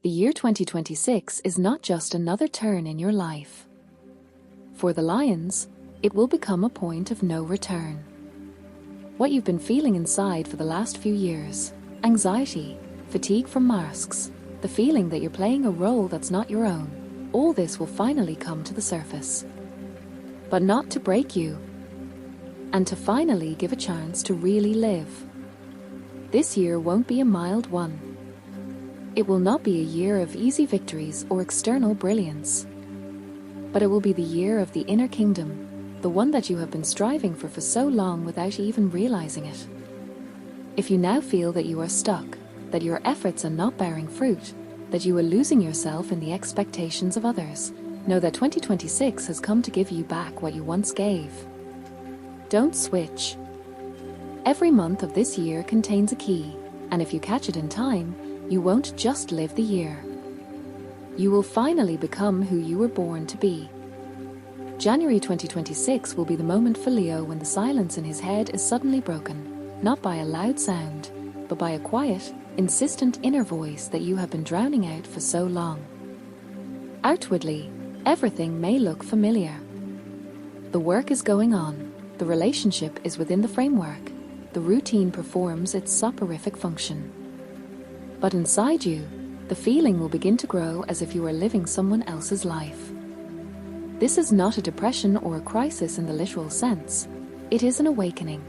The year 2026 is not just another turn in your life. For the Lions, it will become a point of no return. What you've been feeling inside for the last few years, anxiety, fatigue from masks, the feeling that you're playing a role that's not your own, all this will finally come to the surface. But not to break you, and to finally give a chance to really live. This year won't be a mild one. It will not be a year of easy victories or external brilliance. But it will be the year of the inner kingdom, the one that you have been striving for so long without even realizing it. If you now feel that you are stuck, that your efforts are not bearing fruit, that you are losing yourself in the expectations of others, know that 2026 has come to give you back what you once gave. Don't switch. Every month of this year contains a key, and if you catch it in time, you won't just live the year. You will finally become who you were born to be. January 2026 will be the moment for Leo when the silence in his head is suddenly broken, not by a loud sound, but by a quiet, insistent inner voice that you have been drowning out for so long. Outwardly, everything may look familiar. The work is going on, the relationship is within the framework, the routine performs its soporific function. But inside you, the feeling will begin to grow as if you are living someone else's life. This is not a depression or a crisis in the literal sense. It is an awakening.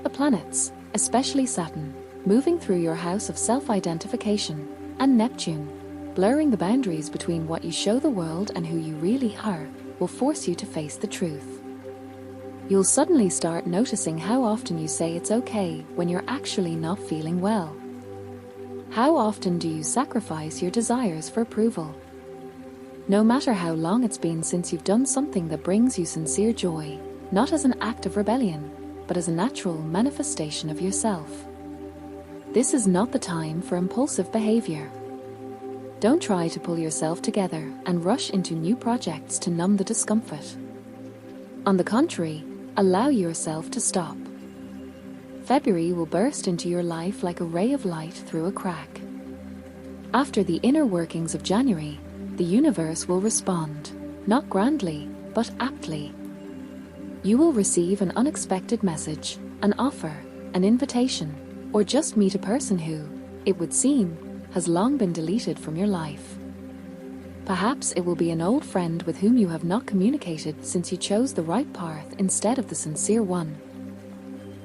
The planets, especially Saturn, moving through your house of self-identification, and Neptune, blurring the boundaries between what you show the world and who you really are, will force you to face the truth. You'll suddenly start noticing how often you say it's okay when you're actually not feeling well. How often do you sacrifice your desires for approval? No matter how long it's been since you've done something that brings you sincere joy, not as an act of rebellion, but as a natural manifestation of yourself. This is not the time for impulsive behavior. Don't try to pull yourself together and rush into new projects to numb the discomfort. On the contrary, allow yourself to stop. February will burst into your life like a ray of light through a crack. After the inner workings of January, the universe will respond, not grandly, but aptly. You will receive an unexpected message, an offer, an invitation, or just meet a person who, it would seem, has long been deleted from your life. Perhaps it will be an old friend with whom you have not communicated since you chose the right path instead of the sincere one.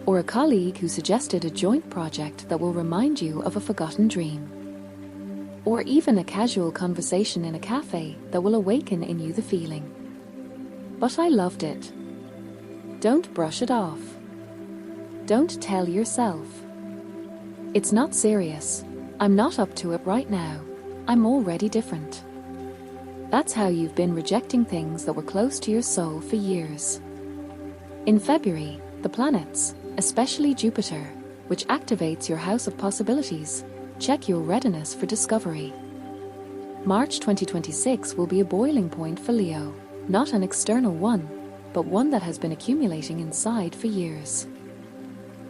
Or a colleague who suggested a joint project that will remind you of a forgotten dream. Or even a casual conversation in a cafe that will awaken in you the feeling, "But I loved it." Don't brush it off. Don't tell yourself, "It's not serious. I'm not up to it right now. I'm already different." That's how you've been rejecting things that were close to your soul for years. In February, the planets, especially Jupiter, which activates your house of possibilities, check your readiness for discovery. March 2026 will be a boiling point for Leo, not an external one, but one that has been accumulating inside for years.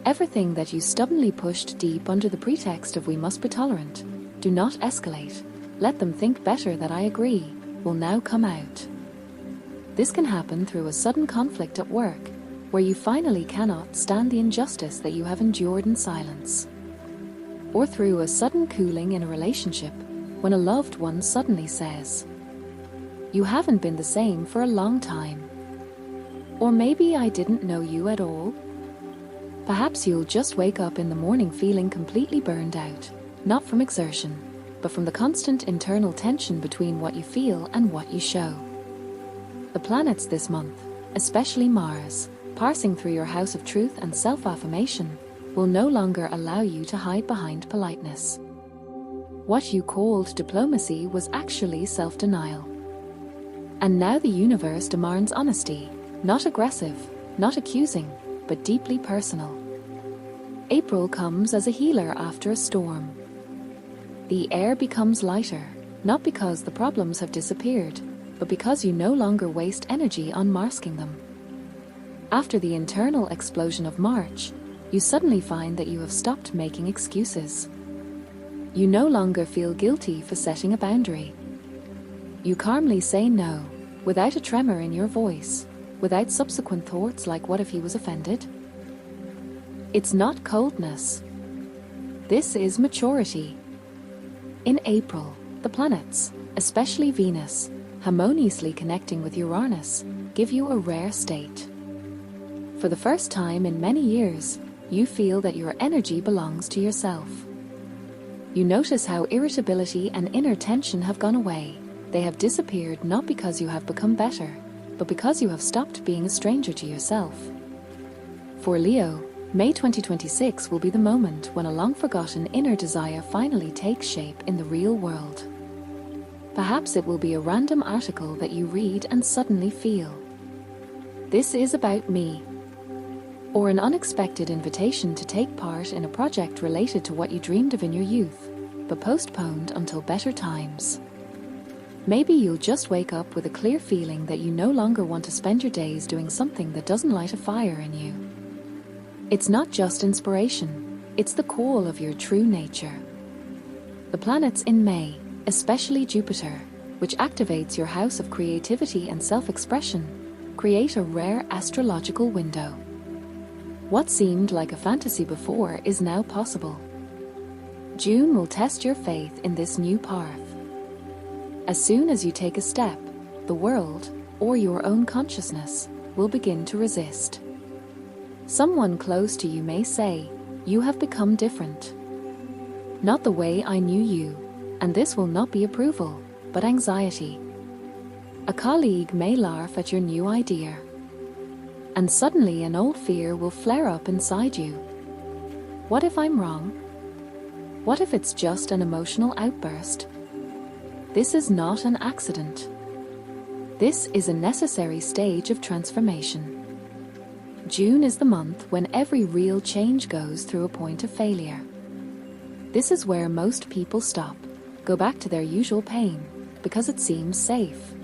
Everything that you stubbornly pushed deep under the pretext of "we must be tolerant, do not escalate, let them think better that I agree," will now come out. This can happen through a sudden conflict at work, where you finally cannot stand the injustice that you have endured in silence. Or through a sudden cooling in a relationship, when a loved one suddenly says, "You haven't been the same for a long time." Or maybe I didn't know you at all. Perhaps you'll just wake up in the morning feeling completely burned out, not from exertion, but from the constant internal tension between what you feel and what you show. The planets this month, especially Mars, passing through your house of truth and self-affirmation, will no longer allow you to hide behind politeness. What you called diplomacy was actually self-denial. And now the universe demands honesty, not aggressive, not accusing, but deeply personal. April comes as a healer after a storm. The air becomes lighter, not because the problems have disappeared, but because you no longer waste energy on masking them. After the internal explosion of March, you suddenly find that you have stopped making excuses. You no longer feel guilty for setting a boundary. You calmly say no, without a tremor in your voice, without subsequent thoughts like what if he was offended? It's not coldness. This is maturity. In April, the planets, especially Venus, harmoniously connecting with Uranus, give you a rare state. For the first time in many years, you feel that your energy belongs to yourself. You notice how irritability and inner tension have gone away. They have disappeared not because you have become better, but because you have stopped being a stranger to yourself. For Leo, May 2026 will be the moment when a long-forgotten inner desire finally takes shape in the real world. Perhaps it will be a random article that you read and suddenly feel, "This is about me." Or an unexpected invitation to take part in a project related to what you dreamed of in your youth, but postponed until better times. Maybe you'll just wake up with a clear feeling that you no longer want to spend your days doing something that doesn't light a fire in you. It's not just inspiration, it's the call of your true nature. The planets in May, especially Jupiter, which activates your house of creativity and self-expression, create a rare astrological window. What seemed like a fantasy before is now possible. June will test your faith in this new path. As soon as you take a step, the world, or your own consciousness, will begin to resist. Someone close to you may say, "You have become different. Not the way I knew you," and this will not be approval, but anxiety. A colleague may laugh at your new idea. And suddenly an old fear will flare up inside you. What if I'm wrong? What if it's just an emotional outburst? This is not an accident. This is a necessary stage of transformation. June is the month when every real change goes through a point of failure. This is where most people stop, go back to their usual pain, because it seems safe.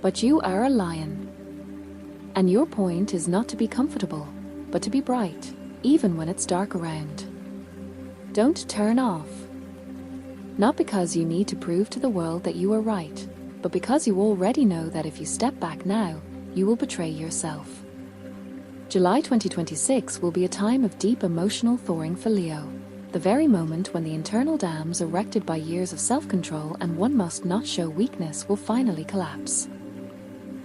But you are a lion. And your point is not to be comfortable, but to be bright, even when it's dark around. Don't turn off. Not because you need to prove to the world that you are right, but because you already know that if you step back now, you will betray yourself. July 2026 will be a time of deep emotional thawing for Leo, the very moment when the internal dams erected by years of self-control and one must not show weakness will finally collapse.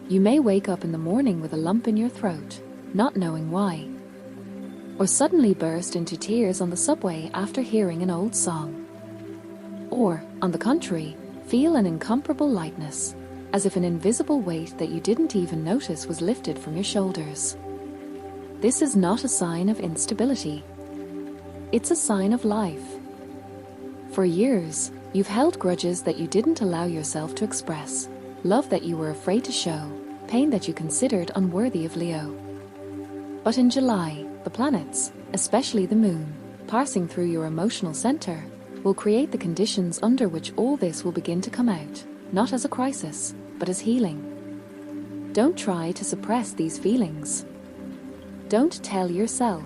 You may wake up in the morning with a lump in your throat, not knowing why. Or suddenly burst into tears on the subway after hearing an old song. Or, on the contrary, feel an incomparable lightness, as if an invisible weight that you didn't even notice was lifted from your shoulders. This is not a sign of instability. It's a sign of life. For years, you've held grudges that you didn't allow yourself to express, love that you were afraid to show, pain that you considered unworthy of Leo. But in July, the planets, especially the moon, passing through your emotional center, will create the conditions under which all this will begin to come out, not as a crisis, but as healing. Don't try to suppress these feelings. Don't tell yourself,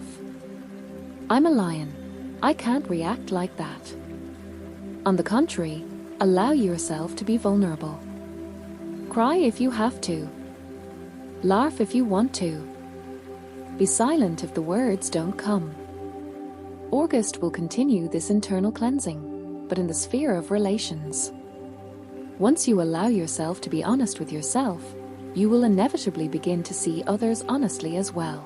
"I'm a lion, I can't react like that." On the contrary, allow yourself to be vulnerable. Cry if you have to. Laugh if you want to. Be silent if the words don't come. August will continue this internal cleansing, but in the sphere of relations. Once you allow yourself to be honest with yourself, you will inevitably begin to see others honestly as well.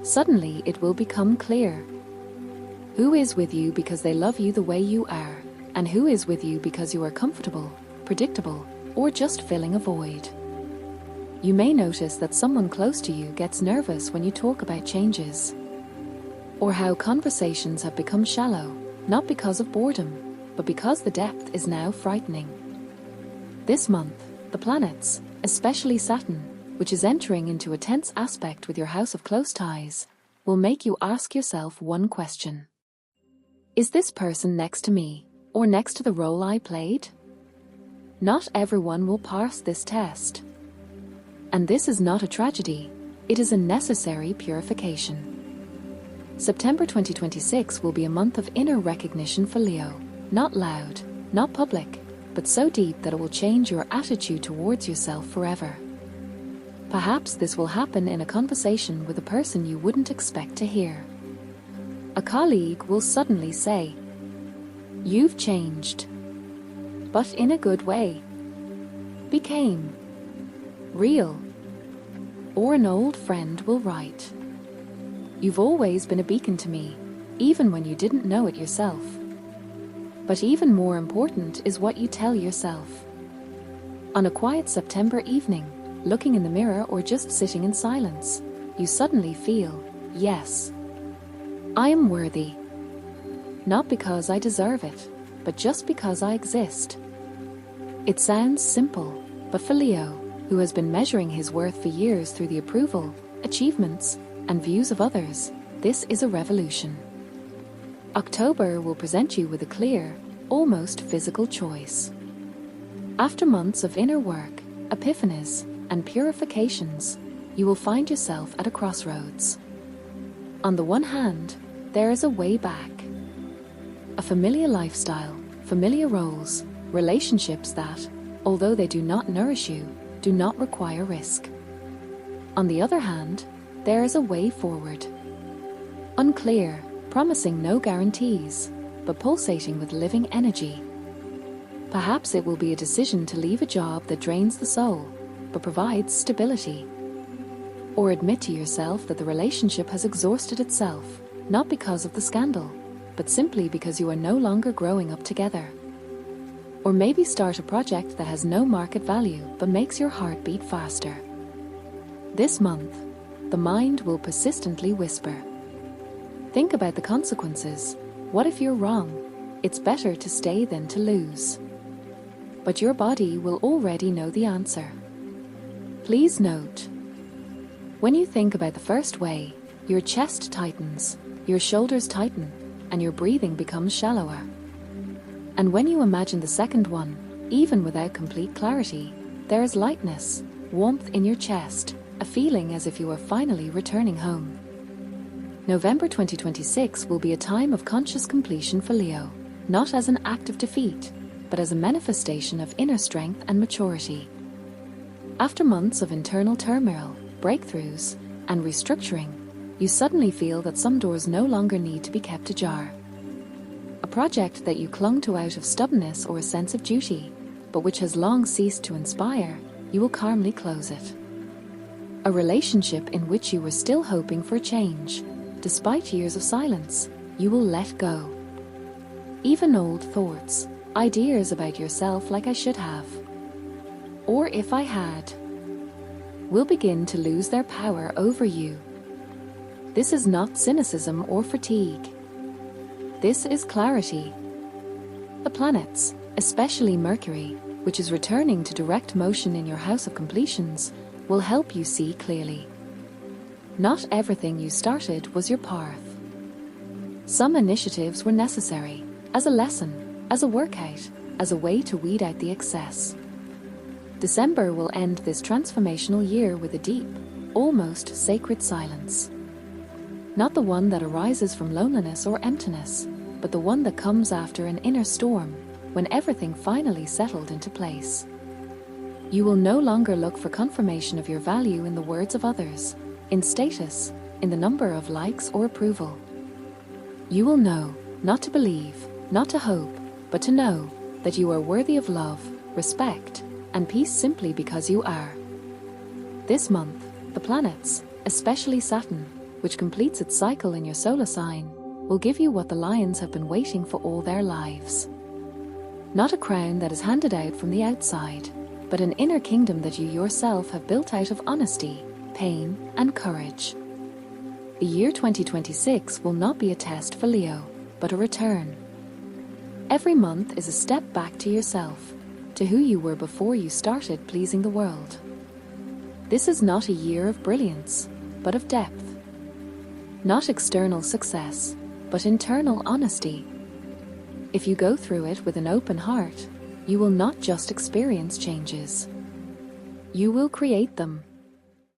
Suddenly it will become clear who is with you because they love you the way you are, and who is with you because you are comfortable, predictable, or just filling a void. You may notice that someone close to you gets nervous when you talk about changes, or how conversations have become shallow, not because of boredom, but because the depth is now frightening. This month, the planets, especially Saturn, which is entering into a tense aspect with your house of close ties, will make you ask yourself one question. Is this person next to me, or next to the role I played? Not everyone will pass this test. And this is not a tragedy, it is a necessary purification. September 2026 will be a month of inner recognition for Leo. Not loud, not public, but so deep that it will change your attitude towards yourself forever. Perhaps this will happen in a conversation with a person you wouldn't expect to hear. A colleague will suddenly say, "You've changed," but in a good way. "Became real." Or an old friend will write, "You've always been a beacon to me, even when you didn't know it yourself." But even more important is what you tell yourself. On a quiet September evening, looking in the mirror or just sitting in silence, you suddenly feel, "Yes, I am worthy." Not because I deserve it, but just because I exist. It sounds simple, but for Leo, who has been measuring his worth for years through the approval, achievements, and views of others, this is a revolution. October will present you with a clear, almost physical choice. After months of inner work, epiphanies, and purifications, you will find yourself at a crossroads. On the one hand, there is a way back. A familiar lifestyle, familiar roles, relationships that, although they do not nourish you, do not require risk. On the other hand, there is a way forward. Unclear, promising no guarantees, but pulsating with living energy. Perhaps it will be a decision to leave a job that drains the soul, but provides stability. Or admit to yourself that the relationship has exhausted itself, not because of the scandal, but simply because you are no longer growing up together. Or maybe start a project that has no market value but makes your heart beat faster. This month, the mind will persistently whisper, "Think about the consequences. What if you're wrong? It's better to stay than to lose." But your body will already know the answer. Please note, when you think about the first way, your chest tightens, your shoulders tighten, and your breathing becomes shallower. And when you imagine the second one, even without complete clarity, there is lightness, warmth in your chest, a feeling as if you are finally returning home. November 2026 will be a time of conscious completion for Leo, not as an act of defeat, but as a manifestation of inner strength and maturity. After months of internal turmoil, breakthroughs, and restructuring, you suddenly feel that some doors no longer need to be kept ajar. A project that you clung to out of stubbornness or a sense of duty, but which has long ceased to inspire, you will calmly close it. A relationship in which you were still hoping for change, despite years of silence, you will let go. Even old thoughts, ideas about yourself like "I should have," or "if I had," will begin to lose their power over you. This is not cynicism or fatigue. This is clarity. The planets, especially Mercury, which is returning to direct motion in your house of completions, will help you see clearly. Not everything you started was your path. Some initiatives were necessary, as a lesson, as a workout, as a way to weed out the excess. December will end this transformational year with a deep, almost sacred silence. Not the one that arises from loneliness or emptiness, but the one that comes after an inner storm, when everything finally settled into place. You will no longer look for confirmation of your value in the words of others, in status, in the number of likes or approval. You will know, not to believe, not to hope, but to know that you are worthy of love, respect, and peace simply because you are. This month, the planets, especially Saturn, which completes its cycle in your solar sign, will give you what the lions have been waiting for all their lives. Not a crown that is handed out from the outside, but an inner kingdom that you yourself have built out of honesty, pain, and courage. The year 2026 will not be a test for Leo, but a return. Every month is a step back to yourself, to who you were before you started pleasing the world. This is not a year of brilliance, but of depth. Not external success, but internal honesty. If you go through it with an open heart, you will not just experience changes. You will create them.